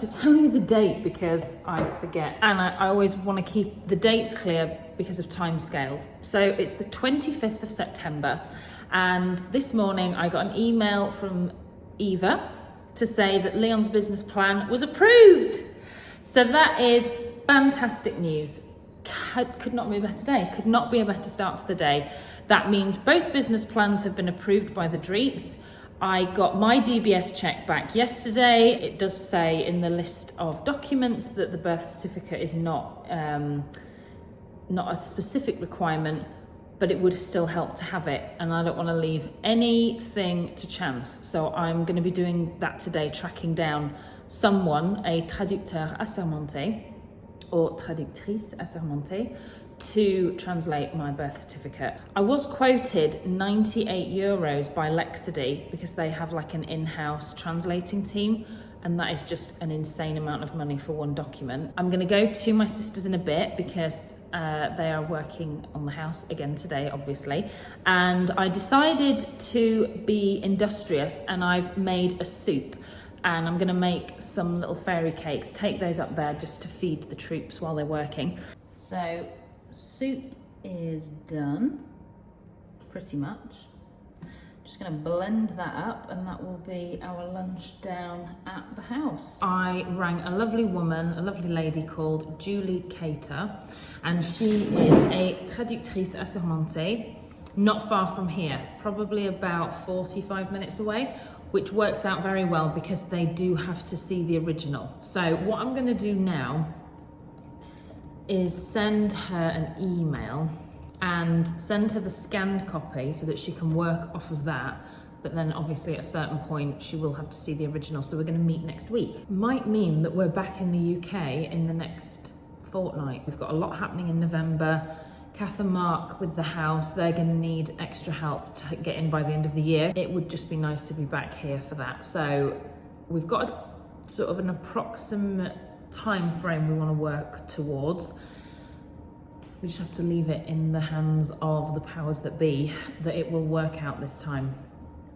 to tell you the date because I forget, and I always want to keep the dates clear because of timescales. So it's the 25th of September, and this morning I got an email from Eva to say that Leon's business plan was approved. So that is fantastic news. Could not be a better day, could not be a better start to the day. That means both business plans have been approved by the Dreets. I got my DBS check back yesterday. It does say in the list of documents that the birth certificate is not a specific requirement, but it would still help to have it. And I don't want to leave anything to chance. So I'm going to be doing that today, tracking down someone, a traducteur assermenté or traductrice assermentée, to translate my birth certificate. I was quoted 98 euros by Lexedy because they have like an in-house translating team, and that is just an insane amount of money for one document. I'm gonna go to my sisters in a bit because they are working on the house again today, obviously. And I decided to be industrious, and I've made a soup. And I'm gonna make some little fairy cakes, take those up there just to feed the troops while they're working. So, soup is done, pretty much. Just gonna blend that up, and that will be our lunch down at the house. I rang a lovely woman, a lovely lady called Julie Cater, and she is a traductrice assermentée, not far from here, probably about 45 minutes away, which works out very well because they do have to see the original. So what I'm gonna do now is send her an email and send her the scanned copy so that she can work off of that. But then obviously at a certain point, she will have to see the original. So we're gonna meet next week. Might mean that we're back in the UK in the next fortnight. We've got a lot happening in November. Kath and Mark with the house, they're gonna need extra help to get in by the end of the year. It would just be nice to be back here for that. So we've got a, sort of an approximate time frame we want to work towards. We just have to leave it in the hands of the powers that be that it will work out this time.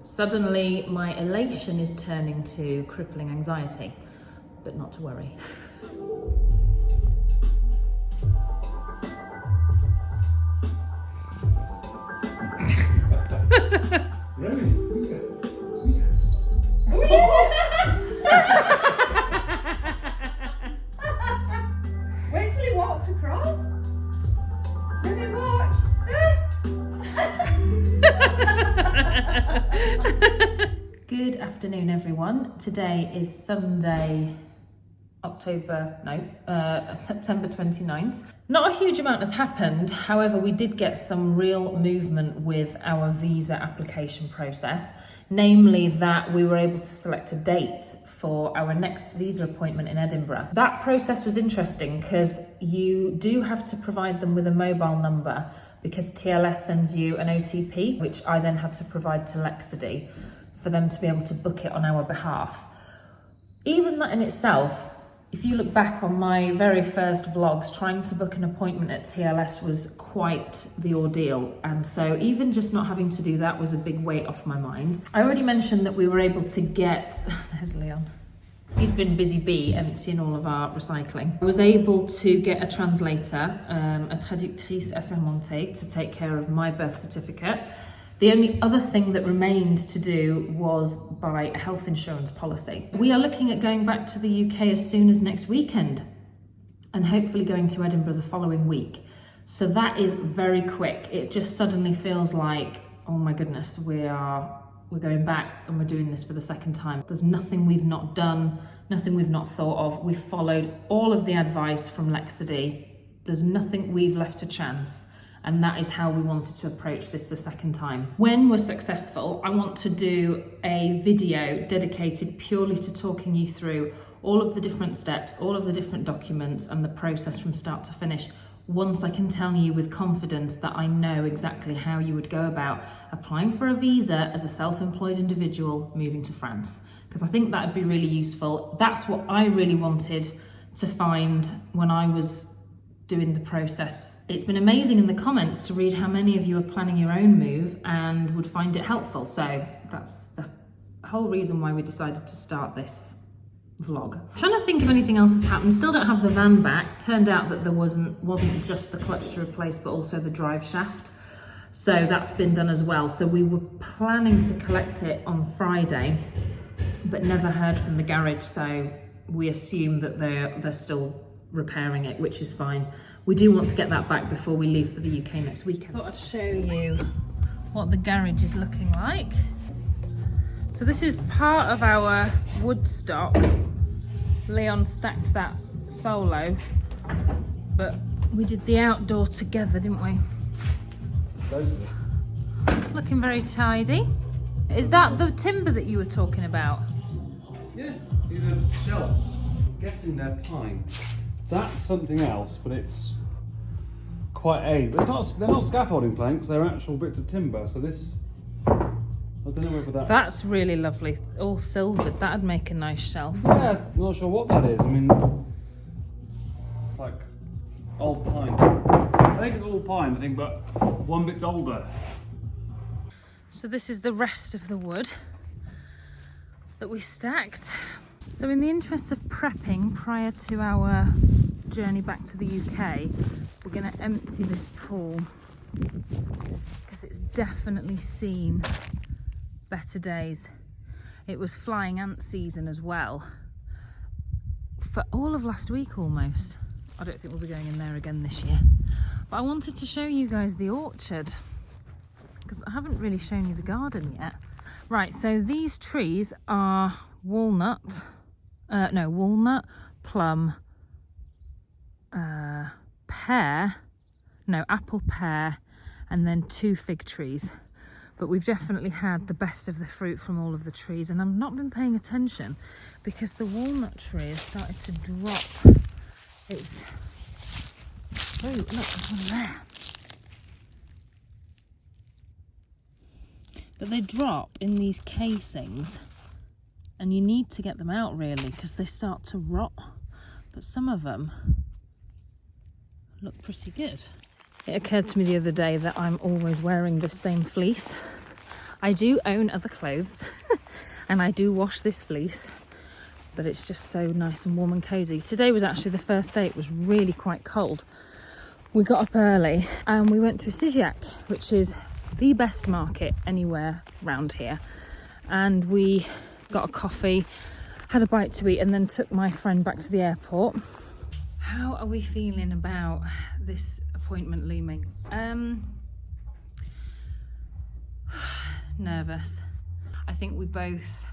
Suddenly my elation is turning to crippling anxiety, but not to worry. Remy, who's that? Who's that? Wait till he walks across. Remy, watch. Good afternoon, everyone. Today is Sunday, September 29th. Not a huge amount has happened. However, we did get some real movement with our visa application process, namely that we were able to select a date for our next visa appointment in Edinburgh. That process was interesting because you do have to provide them with a mobile number because TLS sends you an OTP, which I then had to provide to Lexedy for them to be able to book it on our behalf. Even that in itself, if you look back on my very first vlogs, trying to book an appointment at TLS was quite the ordeal. And so even just not having to do that was a big weight off my mind. I already mentioned that we were able to get, there's Leon. He's been busy bee emptying all of our recycling. I was able to get a translator, a traductrice assermentée, to take care of my birth certificate. The only other thing that remained to do was buy a health insurance policy. We are looking at going back to the UK as soon as next weekend and hopefully going to Edinburgh the following week. So that is very quick. It just suddenly feels like, oh my goodness, we're going back and we're doing this for the second time. There's nothing we've not done, nothing we've not thought of. We've followed all of the advice from Lexedy. There's nothing we've left to chance. And that is how we wanted to approach this the second time. When we're successful, I want to do a video dedicated purely to talking you through all of the different steps, all of the different documents and the process from start to finish. Once I can tell you with confidence that I know exactly how you would go about applying for a visa as a self-employed individual moving to France. Because I think that would be really useful. That's what I really wanted to find when I was doing the process. It's been amazing in the comments to read how many of you are planning your own move and would find it helpful. So that's the whole reason why we decided to start this vlog. I'm trying to think if anything else has happened. Still don't have the van back. Turned out that there wasn't just the clutch to replace, but also the drive shaft. So that's been done as well. So we were planning to collect it on Friday, but never heard from the garage. So we assume that they're still repairing it, which is fine. We do want to get that back before we leave for the UK next weekend. I thought I'd show you what the garage is looking like. So this is part of our wood stock. Leon stacked that solo, but we did the outdoor together, didn't we? Looking very tidy. Is that the timber that you were talking about? Yeah, these are shelves. I'm guessing they're pine. That's something else, but it's quite but they're not scaffolding planks, they're actual bits of timber. So this, I don't know whether That's really lovely, all silvered. That'd make a nice shelf. Yeah, I'm not sure what that is. I mean, like old pine. I think it's all pine, I think, but one bit's older. So this is the rest of the wood that we stacked. So in the interest of prepping prior to our journey back to the UK, we're going to empty this pool because it's definitely seen better days. It was flying ant season as well for all of last week almost. I don't think we'll be going in there again this year, but I wanted to show you guys the orchard because I haven't really shown you the garden yet. Right, so these trees are walnut, plum, apple, pear, and then 2 fig trees. But we've definitely had the best of the fruit from all of the trees, and I've not been paying attention because the walnut tree has started to drop its fruit. Look, there's one there. But they drop in these casings and you need to get them out really because they start to rot. But some of them look pretty good. It occurred to me the other day that I'm always wearing this same fleece. I do own other clothes and I do wash this fleece, but it's just so nice and warm and cozy. Today was actually the first day. It was really quite cold. We got up early and we went to Sijiak, which is the best market anywhere round here, and we got a coffee, had a bite to eat, and then took my friend back to the airport. How are we feeling about this appointment looming? Nervous. I think we both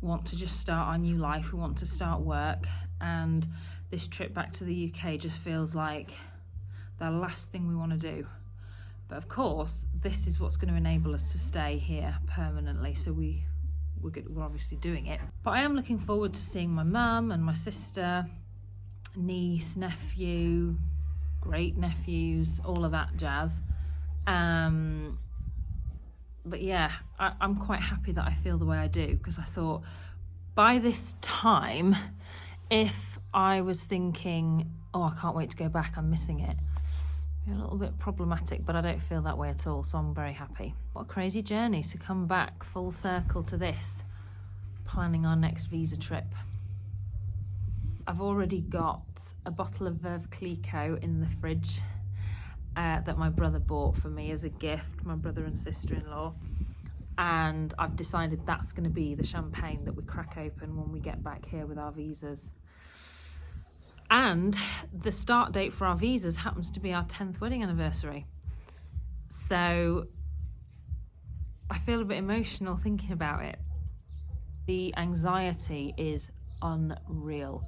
want to just start our new life. We want to start work, and this trip back to the UK just feels like the last thing we want to do. But of course, this is what's going to enable us to stay here permanently. So we're obviously doing it. But I am looking forward to seeing my mum and my sister, niece, nephew, great nephews, all of that jazz. But yeah, I'm quite happy that I feel the way I do, because I thought by this time, if I was thinking, oh, I can't wait to go back, I'm missing it, a little bit problematic, but I don't feel that way at all, so I'm very happy. What a crazy journey to come back full circle to this, planning our next visa trip. I've already got a bottle of Veuve Clicquot in the fridge that my brother bought for me as a gift, my brother and sister-in-law, and I've decided that's going to be the champagne that we crack open when we get back here with our visas. And the start date for our visas happens to be our 10th wedding anniversary. So I feel a bit emotional thinking about it. The anxiety is unreal.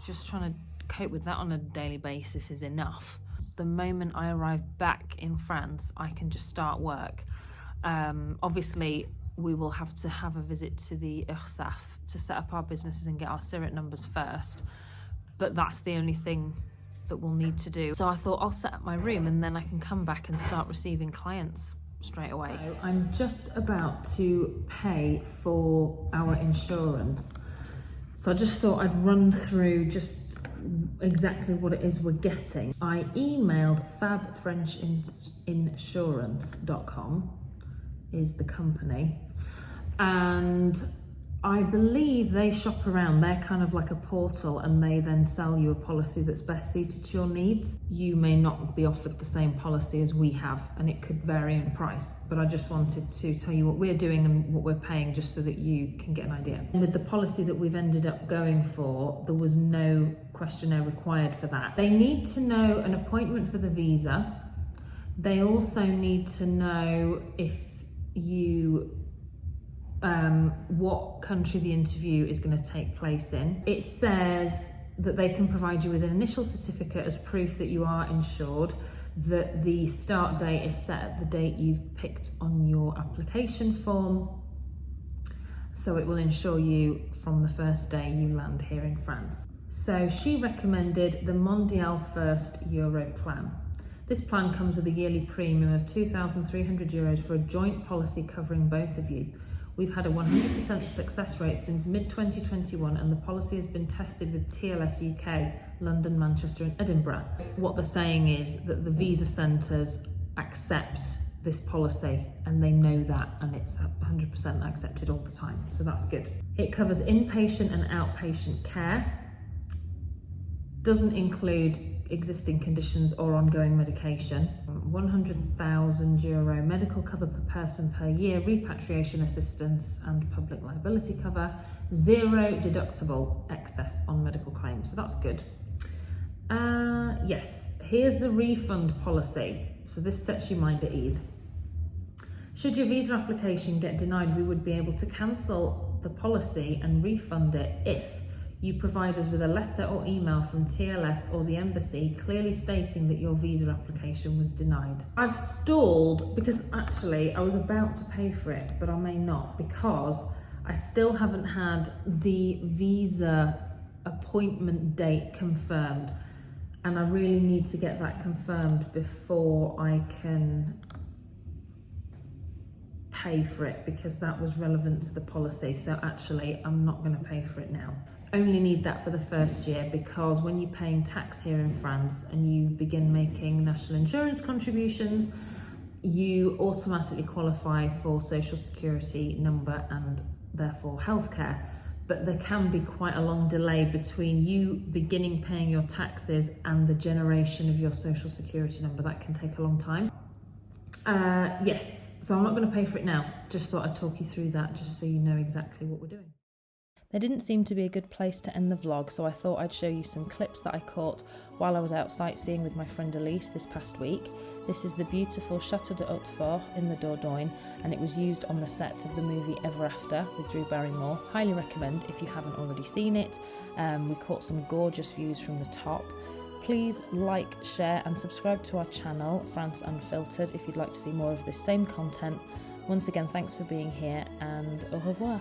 Just trying to cope with that on a daily basis is enough. The moment I arrive back in France, I can just start work. Obviously, we will have to have a visit to the URSSAF to set up our businesses and get our SIRIT numbers first, but that's the only thing that we'll need to do. So I thought I'll set up my room and then I can come back and start receiving clients straight away. So I'm just about to pay for our insurance. So I just thought I'd run through just exactly what it is we're getting. I emailed fabfrenchinsurance.com is the company, and I believe they shop around. They're kind of like a portal, and they then sell you a policy that's best suited to your needs. You may not be offered the same policy as we have, and it could vary in price, but I just wanted to tell you what we're doing and what we're paying, just so that you can get an idea. And with the policy that we've ended up going for, there was no questionnaire required for that. They need to know an appointment for the visa. They also need to know if you what country the interview is going to take place in. It says that they can provide you with an initial certificate as proof that you are insured, that the start date is set at the date you've picked on your application form, so it will insure you from the first day you land here in France. So she recommended the Mondial First Euro plan. This plan comes with a yearly premium of €2,300 for a joint policy covering both of you. We've had a 100% success rate since mid-2021, and the policy has been tested with TLS UK, London, Manchester and Edinburgh. What they're saying is that the visa centres accept this policy, and they know that, and it's 100% accepted all the time, so that's good. It covers inpatient and outpatient care, doesn't include existing conditions or ongoing medication. €100,000 medical cover per person per year, repatriation assistance and public liability cover, 0 deductible excess on medical claims, so that's good. Yes, here's the refund policy, so this sets your mind at ease. Should your visa application get denied, we would be able to cancel the policy and refund it if you provide us with a letter or email from TLS or the embassy clearly stating that your visa application was denied. I've stalled because actually I was about to pay for it, but I may not, because I still haven't had the visa appointment date confirmed, and I really need to get that confirmed before I can pay for it, because that was relevant to the policy. So actually I'm not going to pay for it now. Only need that for the first year, because when you're paying tax here in France and you begin making national insurance contributions, you automatically qualify for social security number and therefore healthcare. But there can be quite a long delay between you beginning paying your taxes and the generation of your social security number. That can take a long time. Yes, so I'm not going to pay for it now. Just thought I'd talk you through that, just so you know exactly what we're doing. There didn't seem to be a good place to end the vlog, so I thought I'd show you some clips that I caught while I was out sightseeing with my friend Elise this past week. This is the beautiful Château de Hautefort in the Dordogne, and it was used on the set of the movie Ever After with Drew Barrymore. Highly recommend if you haven't already seen it. We caught some gorgeous views from the top. Please like, share and subscribe to our channel, France Unfiltered, if you'd like to see more of this same content. Once again, thanks for being here, and au revoir.